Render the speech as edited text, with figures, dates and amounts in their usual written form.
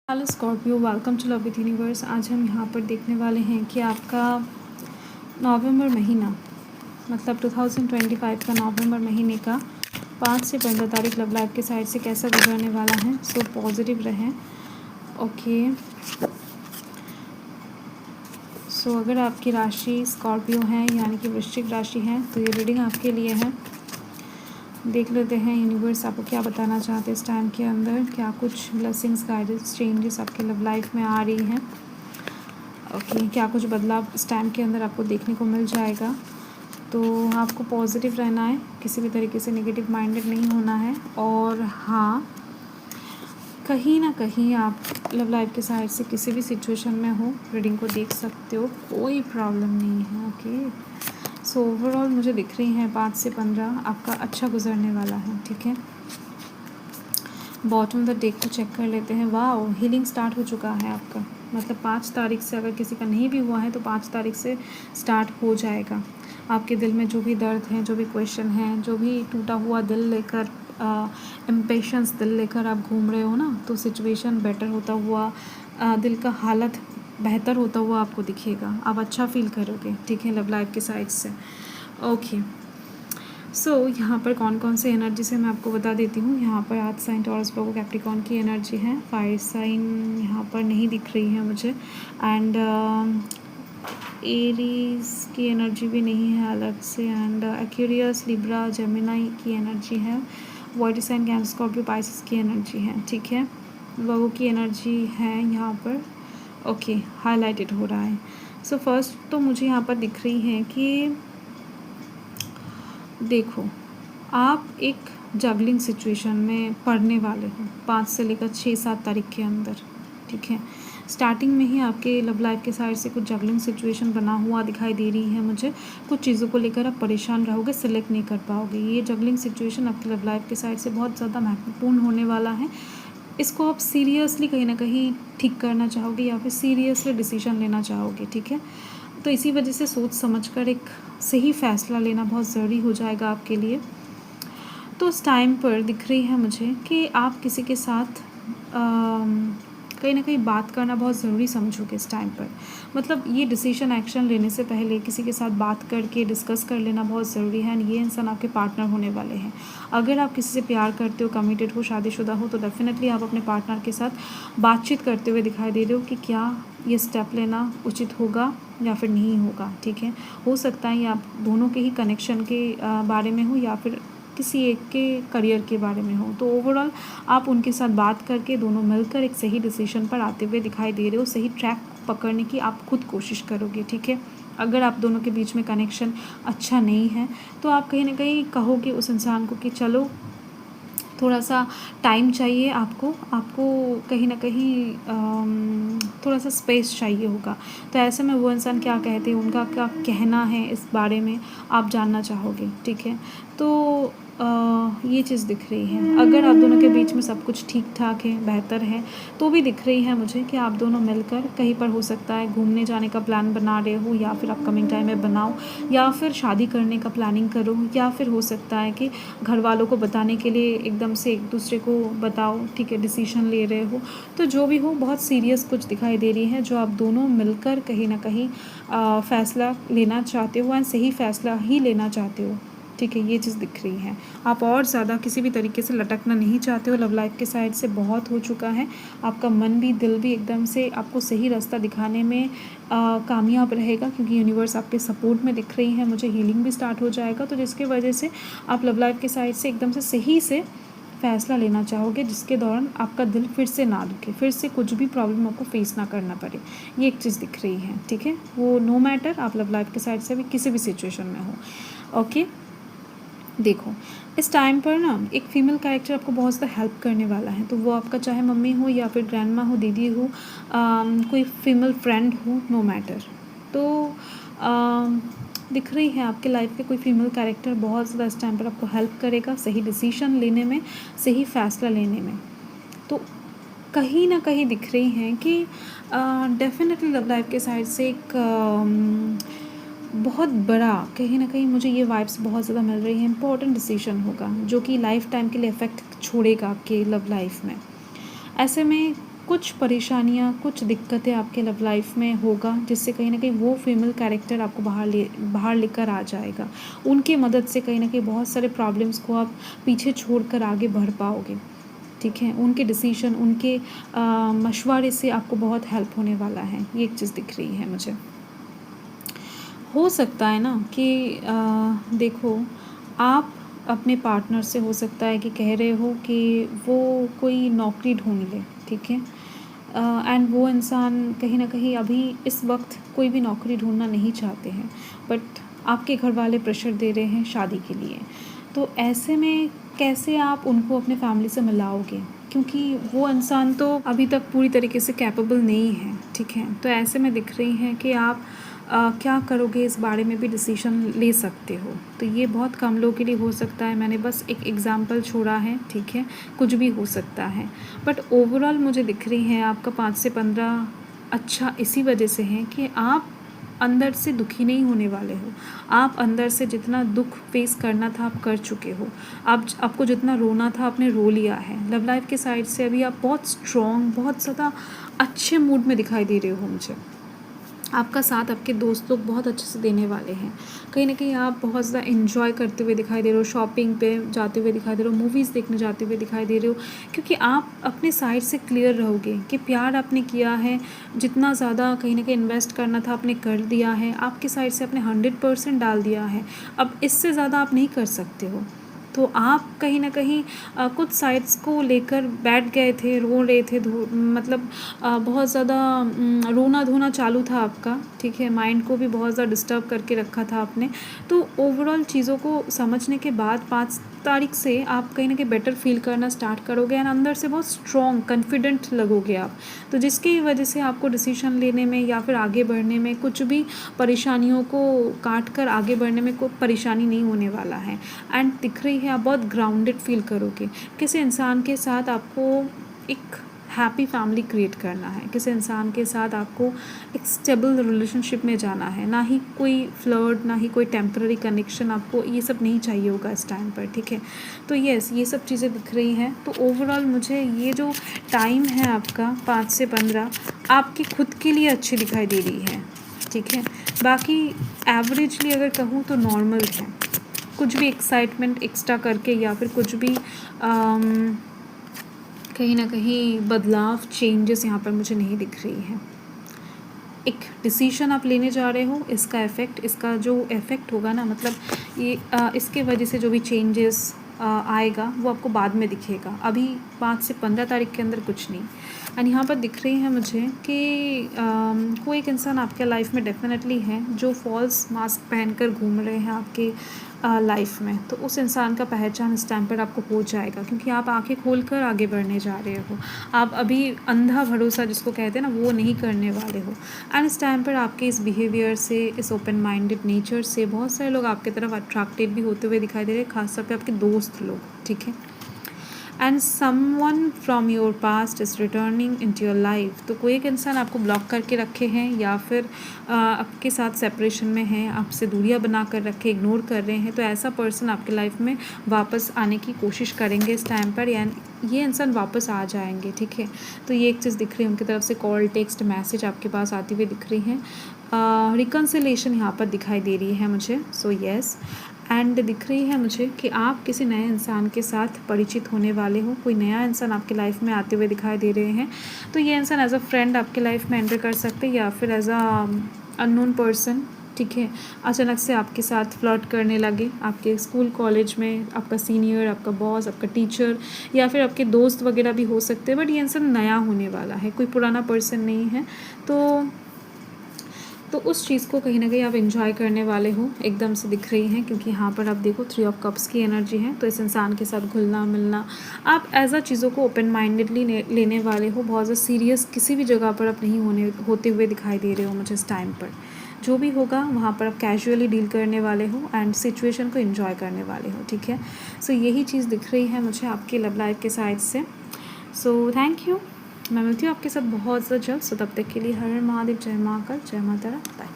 Hello Scorpio, welcome to love with universe. आज हम यहाँ पर देखने वाले हैं कि आपका नवंबर महीना मतलब 2025 का नवंबर महीने का 5 से 15 तारीख लव लाइफ के साइड से कैसा गुजरने वाला है। सो पॉजिटिव रहें। ओके, सो अगर आपकी राशि स्कॉर्पियो है यानी कि वृश्चिक राशि है तो ये रीडिंग आपके लिए है। देख लेते हैं यूनिवर्स आपको क्या बताना चाहते हैं इस टाइम के अंदर। क्या कुछ ब्लेसिंग्स, गाइडेंस, चेंजेस आपके लव लाइफ में आ रही हैं। ओके, क्या कुछ बदलाव इस टाइम के अंदर आपको देखने को मिल जाएगा। तो आपको पॉजिटिव रहना है, किसी भी तरीके से नेगेटिव माइंडेड नहीं होना है। और हाँ, कहीं ना कहीं आप लव लाइफ के साइड से किसी भी सिचुएशन में हो रीडिंग को देख सकते हो, कोई प्रॉब्लम नहीं है। ओके, सो ओवरऑल मुझे दिख रही हैं 5 से 15 आपका अच्छा गुजरने वाला है। ठीक है, बॉटम द डेक को चेक कर लेते हैं। वाह, हीलिंग स्टार्ट हो चुका है आपका। मतलब 5 तारीख से, अगर किसी का नहीं भी हुआ है तो 5 तारीख से स्टार्ट हो जाएगा। आपके दिल में जो भी दर्द है, जो भी क्वेश्चन है, जो भी टूटा हुआ दिल लेकर, इम्पेशंस दिल लेकर आप घूम रहे हो ना, तो सिचुएशन बेटर होता हुआ, दिल का हालत बेहतर होता हुआ आपको दिखेगा। आप अच्छा फील करोगे। ठीक है, लव लाइफ के साइड से। ओके, सो यहाँ पर कौन कौन से एनर्जी से मैं आपको बता देती हूँ। यहाँ पर आर्थ साइन, टॉरस, वर्गो, कैप्रिकॉर्न की एनर्जी है। फायर साइन यहाँ पर नहीं दिख रही है मुझे। एंड एरीज की एनर्जी भी नहीं है अलग से। एंड एक्वेरियस, लिब्रा, जेमिनाई की एनर्जी है। Water sign, Cancer, Scorpio, Pisces की एनर्जी है। ठीक है, वर्गो की एनर्जी है यहाँ पर। ओके, हाईलाइटेड हो रहा है। सो फर्स्ट तो मुझे यहाँ पर दिख रही है कि देखो, आप एक जगलिंग सिचुएशन में पड़ने वाले हो 5 से लेकर 6-7 तारीख के अंदर। ठीक है, स्टार्टिंग में ही आपके लव लाइफ के साइड से कुछ जगलिंग सिचुएशन बना हुआ दिखाई दे रही है मुझे। कुछ चीज़ों को लेकर आप परेशान रहोगे, सिलेक्ट नहीं कर पाओगे। ये जगलिंग सिचुएशन आपके लव लाइफ के साइड से बहुत ज़्यादा महत्वपूर्ण होने वाला है। इसको आप सीरियसली कहीं ना कहीं ठीक करना चाहोगे या फिर सीरियसली डिसीजन लेना चाहोगे। ठीक है, तो इसी वजह से सोच समझकर एक सही फ़ैसला लेना बहुत ज़रूरी हो जाएगा आपके लिए। तो उस टाइम पर दिख रही है मुझे कि आप किसी के साथ कहीं ना कहीं बात करना बहुत ज़रूरी समझोगे इस टाइम पर। मतलब ये डिसीजन, एक्शन लेने से पहले किसी के साथ बात करके डिस्कस कर लेना बहुत ज़रूरी है। ये इंसान आपके पार्टनर होने वाले हैं। अगर आप किसी से प्यार करते हो, कमिटेड हो, शादीशुदा हो, तो डेफिनेटली आप अपने पार्टनर के साथ बातचीत करते हुए दिखाई दे रहे हो कि क्या ये स्टेप लेना उचित होगा या फिर नहीं होगा। ठीक है, हो सकता है ये आप दोनों के ही कनेक्शन के बारे में हो या फिर किसी एक के करियर के बारे में हो। तो ओवरऑल आप उनके साथ बात करके दोनों मिलकर एक सही डिसीजन पर आते हुए दिखाई दे रहे हो। सही ट्रैक पकड़ने की आप खुद कोशिश करोगे। ठीक है, अगर आप दोनों के बीच में कनेक्शन अच्छा नहीं है तो आप कहीं ना कहीं कहोगे उस इंसान को कि चलो, थोड़ा सा टाइम चाहिए आपको कहीं ना कहीं थोड़ा सा स्पेस चाहिए होगा। तो ऐसे में वो इंसान क्या कहते हैं, उनका क्या कहना है इस बारे में आप जानना चाहोगे। ठीक है, तो ये चीज़ दिख रही है। अगर आप दोनों के बीच में सब कुछ ठीक ठाक है, बेहतर है, तो भी दिख रही है मुझे कि आप दोनों मिलकर कहीं पर, हो सकता है घूमने जाने का प्लान बना रहे हो या फिर अपकमिंग टाइम में बनाओ, या फिर शादी करने का प्लानिंग करो, या फिर हो सकता है कि घर वालों को बताने के लिए एकदम से एक दूसरे को बताओ। ठीक है, डिसीजन ले रहे हो। तो जो भी हो, बहुत सीरियस कुछ दिखाई दे रही है जो आप दोनों मिलकर कहीं ना कहीं फ़ैसला लेना चाहते हो एंड सही फ़ैसला ही लेना चाहते हो। ठीक है, ये चीज़ दिख रही है। आप और ज़्यादा किसी भी तरीके से लटकना नहीं चाहते हो। लव लाइफ के साइड से बहुत हो चुका है। आपका मन भी, दिल भी एकदम से आपको सही रास्ता दिखाने में कामयाब रहेगा, क्योंकि यूनिवर्स आपके सपोर्ट में दिख रही है मुझे। हीलिंग भी स्टार्ट हो जाएगा, तो जिसके वजह से आप लव लाइफ के साइड से एकदम से सही से फ़ैसला लेना चाहोगे, जिसके दौरान आपका दिल फिर से ना दुखे, फिर से कुछ भी प्रॉब्लम आपको फेस ना करना पड़े। ये एक चीज़ दिख रही है। ठीक है, वो नो मैटर आप लव लाइफ के साइड से भी किसी भी सिचुएशन में हो। ओके, देखो, इस टाइम पर ना एक फ़ीमेल कैरेक्टर आपको बहुत ज़्यादा हेल्प करने वाला है। तो वो आपका चाहे मम्मी हो या फिर ग्रैंडमा हो, दीदी हो, कोई फीमेल फ्रेंड हो, नो मैटर। तो दिख रही है आपके लाइफ के कोई फीमेल कैरेक्टर बहुत ज़्यादा इस टाइम पर आपको हेल्प करेगा सही डिसीजन लेने में, सही फ़ैसला लेने में। तो कहीं ना कहीं दिख रही हैं कि डेफिनेटली लव लाइफ के साइड से एक बहुत बड़ा, कहीं ना कहीं मुझे ये वाइब्स बहुत ज़्यादा मिल रही है, इंपॉर्टेंट डिसीजन होगा जो कि लाइफ टाइम के लिए इफ़ेक्ट छोड़ेगा आपके लव लाइफ में। ऐसे में कुछ परेशानियाँ, कुछ दिक्कतें आपके लव लाइफ में होगा, जिससे कहीं ना कहीं वो फीमेल कैरेक्टर आपको बाहर लेकर आ जाएगा। उनकी मदद से कहीं ना कहीं बहुत सारे प्रॉब्लम्स को आप पीछे छोड़कर आगे बढ़ पाओगे, ठीक है। उनके डिसीजन, उनके मशवरे से आपको बहुत हेल्प होने वाला है, ये एक चीज़ दिख रही है मुझे। हो सकता है ना कि देखो, आप अपने पार्टनर से हो सकता है कि कह रहे हो कि वो कोई नौकरी ढूंढ ले, ठीक है। एंड वो इंसान कहीं ना कहीं अभी इस वक्त कोई भी नौकरी ढूंढना नहीं चाहते हैं, बट आपके घर वाले प्रेशर दे रहे हैं शादी के लिए। तो ऐसे में कैसे आप उनको अपने फैमिली से मिलाओगे, क्योंकि वो इंसान तो अभी तक पूरी तरीके से कैपेबल नहीं है, ठीक है। तो ऐसे में दिख रही हैं कि आप क्या करोगे इस बारे में भी डिसीजन ले सकते हो। तो ये बहुत कम लोगों के लिए हो सकता है, मैंने बस एक एग्ज़ाम्पल छोड़ा है, ठीक है। कुछ भी हो सकता है, बट ओवरऑल मुझे दिख रही है आपका 5 से 15 अच्छा इसी वजह से है कि आप अंदर से दुखी नहीं होने वाले हो। आप अंदर से जितना दुख फेस करना था आप कर चुके हो। आपको जितना रोना था आपने रो लिया है। लव लाइफ के साइड से अभी आप बहुत स्ट्रॉन्ग, बहुत ज़्यादा अच्छे मूड में दिखाई दे रहे हो मुझे। आपका साथ आपके दोस्त लोग बहुत अच्छे से देने वाले हैं। कहीं ना कहीं आप बहुत ज़्यादा इन्जॉय करते हुए दिखाई दे रहे हो, शॉपिंग पे जाते हुए दिखाई दे रहे हो, मूवीज़ देखने जाते हुए दिखाई दे रहे हो, क्योंकि आप अपने साइड से क्लियर रहोगे कि प्यार आपने किया है, जितना ज़्यादा कहीं ना कहीं इन्वेस्ट करना था आपने कर दिया है, आपके साइड से आपने 100% डाल दिया है। अब इससे ज़्यादा आप नहीं कर सकते हो। तो आप कहीं ना कहीं कुछ साइड्स को लेकर बैठ गए थे, रो रहे थे, मतलब बहुत ज़्यादा रोना धोना चालू था आपका, ठीक है। माइंड को भी बहुत ज़्यादा डिस्टर्ब करके रखा था आपने। तो ओवरऑल चीज़ों को समझने के बाद 5 तारीख से आप कहीं ना कहीं बेटर फील करना स्टार्ट करोगे एंड अंदर से बहुत स्ट्रॉन्ग, कॉन्फिडेंट लगोगे आप। तो जिसकी वजह से आपको डिसीजन लेने में या फिर आगे बढ़ने में, कुछ भी परेशानियों को काट कर आगे बढ़ने में कोई परेशानी नहीं होने वाला है। एंड दिख रही है आप बहुत ग्राउंडेड फील करोगे। किसी इंसान के साथ आपको एक हैप्पी फैमिली क्रिएट करना है, किसी इंसान के साथ आपको एक स्टेबल रिलेशनशिप में जाना है, ना ही कोई फ्लर्ट, ना ही कोई टेम्पररी कनेक्शन। आपको ये सब नहीं चाहिए होगा इस टाइम पर, ठीक है। तो यस, ये सब चीज़ें दिख रही हैं। तो ओवरऑल मुझे ये जो टाइम है आपका 5 से 15 आपकी खुद के लिए अच्छी दिखाई दे रही है, ठीक है। बाकी एवरेजली अगर कहूँ तो नॉर्मल है। कुछ भी एक्साइटमेंट एक्स्ट्रा करके या फिर कुछ भी कहीं ना कहीं बदलाव, चेंजेस यहाँ पर मुझे नहीं दिख रही है। एक डिसीजन आप लेने जा रहे हो, इसका जो इफ़ेक्ट होगा ना, मतलब ये इसके वजह से जो भी चेंजेस आएगा वो आपको बाद में दिखेगा। अभी 5 से 15 तारीख के अंदर कुछ नहीं। एंड यहाँ पर दिख रही है मुझे कि कोई एक इंसान आपके लाइफ में डेफिनेटली है जो फॉल्स मास्क पहनकर घूम रहे हैं आपके लाइफ में। तो उस इंसान का पहचान इस टाइम पर आपको हो जाएगा, क्योंकि आप आंखें खोलकर आगे बढ़ने जा रहे हो। आप अभी अंधा भरोसा जिसको कहते हैं ना, वो नहीं करने वाले हो। एंड इस टाइम पर आपके इस बिहेवियर से, इस ओपन माइंडेड नेचर से बहुत सारे लोग आपकी तरफ अट्रैक्टेड भी होते हुए दिखाई दे रहे हैं, खासतौर पे आपके दोस्त लोग, ठीक है। And someone from your past is returning into your life. तो कोई एक इंसान आपको ब्लॉक करके रखे हैं या फिर आपके साथ सेपरेशन में हैं, आपसे दूरियां बना कर रखे, इग्नोर कर रहे हैं, तो ऐसा पर्सन आपके लाइफ में वापस आने की कोशिश करेंगे इस टाइम पर, यानी ये इंसान वापस आ जाएंगे, ठीक है। तो ये एक चीज़ दिख रही है, उनकी तरफ से कॉल, टेक्स्ट, मैसेज आपके पास आती हुई दिख रही हैं। रिकन्सिलेशन यहाँ पर दिखाई दे रही है मुझे। सो येस, एंड दिख रही है मुझे कि आप किसी नए इंसान के साथ परिचित होने वाले हो। कोई नया इंसान आपके लाइफ में आते हुए दिखाई दे रहे हैं। तो ये इंसान एज अ फ्रेंड आपके लाइफ में एंटर कर सकते हैं या फिर एज अ अननोन पर्सन, ठीक है। अचानक से आपके साथ फ्लर्ट करने लगे, आपके स्कूल कॉलेज में आपका सीनियर, आपका बॉस, आपका टीचर या फिर आपके दोस्त वगैरह भी हो सकते हैं। बट ये इंसान नया होने वाला है, कोई पुराना पर्सन नहीं है। तो उस चीज़ को कहीं ना कहीं आप एंजॉय करने वाले हो, एकदम से दिख रही हैं, क्योंकि यहाँ पर आप देखो 3 ऑफ कप्स की एनर्जी है। तो इस इंसान के साथ घुलना मिलना, आप एज अ चीज़ों को ओपन माइंडेडली लेने वाले हो। बहुत ज़्यादा सीरियस किसी भी जगह पर आप नहीं होते हुए दिखाई दे रहे हो मुझे इस टाइम पर। जो भी होगा वहाँ पर आप कैजुअली डील करने वाले हो एंड सिचुएशन को एंजॉय करने वाले हो, ठीक है। सो यही चीज़ दिख रही है मुझे आपके लव लाइफ के साइड से। So thank you. मैं मिलती हूँ आपके साथ बहुत ज़्यादा जल्द। सो तब तक के लिए हर हर महादेव, जय महाकाल, जय माता रा, बाय।